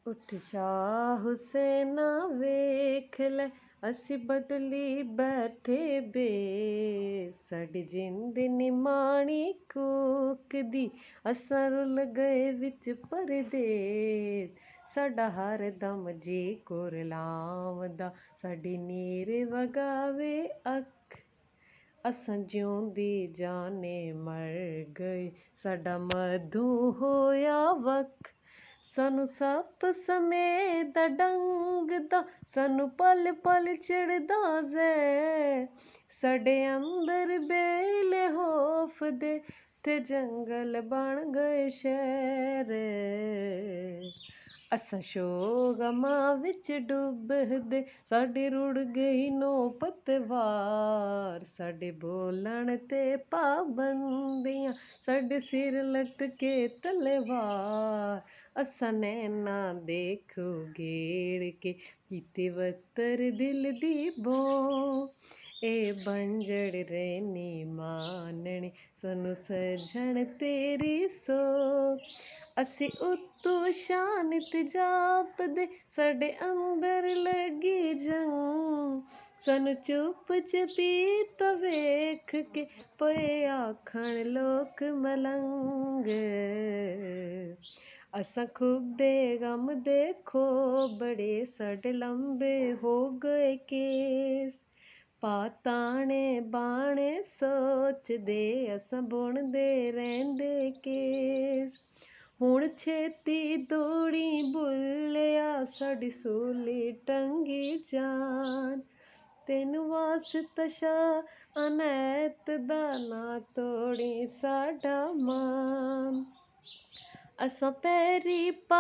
ਉੱਠ ਸ਼ਾਹ ਹੁਸੈਨਾ ਵੇਖ ਲੈ, ਅਸੀਂ ਬਦਲੀ ਬੈਠੇ ਬੇ। ਸਾਡੀ ਜਿੰਦ ਨੀ ਮਾਣੀ ਕੂਕਦੀ, ਅਸਾਂ ਰੁਲ ਗਏ ਵਿੱਚ ਪਰਦੇਸ। ਸਾਡਾ ਹਰ ਦਮ ਜੀ ਕੁਰਲਾਉਂਦਾ, ਸਾਡੀ ਨੀਰ ਵਗਾਵੇ ਅੱਖ। ਅਸਾਂ ਜਿਉਂਦੀ ਜਾਨੇ ਮਰ ਗਏ, ਸਾਡਾ ਮਧੂ ਹੋਇਆ ਵੱਖ। ਸਾਨੂੰ ਸੱਪ ਸਮੇਤ ਡੰਗਦਾ, ਸਾਨੂੰ ਪਲ ਪਲ ਚੜਦਾ ਜ਼ਹਿਰ। ਸਾਡੇ ਅੰਦਰ ਬੇਲੇ ਖੌਫ ਦੇ, ਤੇ ਜੰਗਲ ਬਣ ਗਏ ਸ਼ਹਿਰ। ਅਸਾਂ ਸ਼ੋਗਮਾਂ ਵਿੱਚ ਡੁੱਬਦੇ, ਸਾਡੀ ਰੁੜ ਗਈ ਨੋ ਪਤਵਾਰ। ਸਾਡੇ ਬੋਲਣ ਤੇ ਪਾਬੰਦੀਆਂ, ਸਾਡੇ ਸਿਰ ਲਟਕੇ ਤਲਵਾਰ। ਅਸਾਂ ਨੈਣਾ ਦੇ ਖੂਹ ਗੇੜ ਕੇ, ਕੀਤੀ ਵੱਤਰ ਦਿਲ ਦੀ ਬੋ। ਇਹ ਬੰਜੜ ਰਹਿਣੀ ਮਾਨਣੀ, ਸਾਨੂੰ ਸਜਣ ਤੇਰੀ ਸੋ। ਅਸੀਂ ਉੱਤੋਂ ਸ਼ਾਨਿਤ ਜਾਪਦੇ, ਸਾਡੇ ਅੰਦਰ ਲੱਗੀ ਜੰਗ। ਸਾਨੂੰ ਚੁੱਪ ਚਪੀਤ ਵੇਖ ਕੇ, ਪਏ ਆਖਣ ਲੋਕ ਮਲੰਗ। ਅਸਾਂ ਖੁੱਬੇ ਗਮ ਦੇ ਖੋਬੜੇ, ਸਾਡੇ ਲੰਬੇ ਹੋ ਗਏ ਕੇਸ। ਪਾ ਤਾਣੇ ਬਾਣੇ ਸੋਚਦੇ, ਅਸਾਂ ਬੁਣਦੇ ਰਹਿੰਦੇ ਕੇਸ। ਹੁਣ ਛੇਤੀ ਦੌੜੀ ਬੁੱਲਿਆ, ਸਾਡੀ ਸੂਲੀ ਟੰਗੀ ਜਾਨ। ਤੈਨੂੰ ਵਾਸਤਾ ਸ਼ਾਹ ਅਨੈਤ ਦਾ, ਨਾ ਤੋੜੀ ਸਾਡਾ ਮਾਨ। ਅਸਾਂ ਪੈਰੀ ਪਾ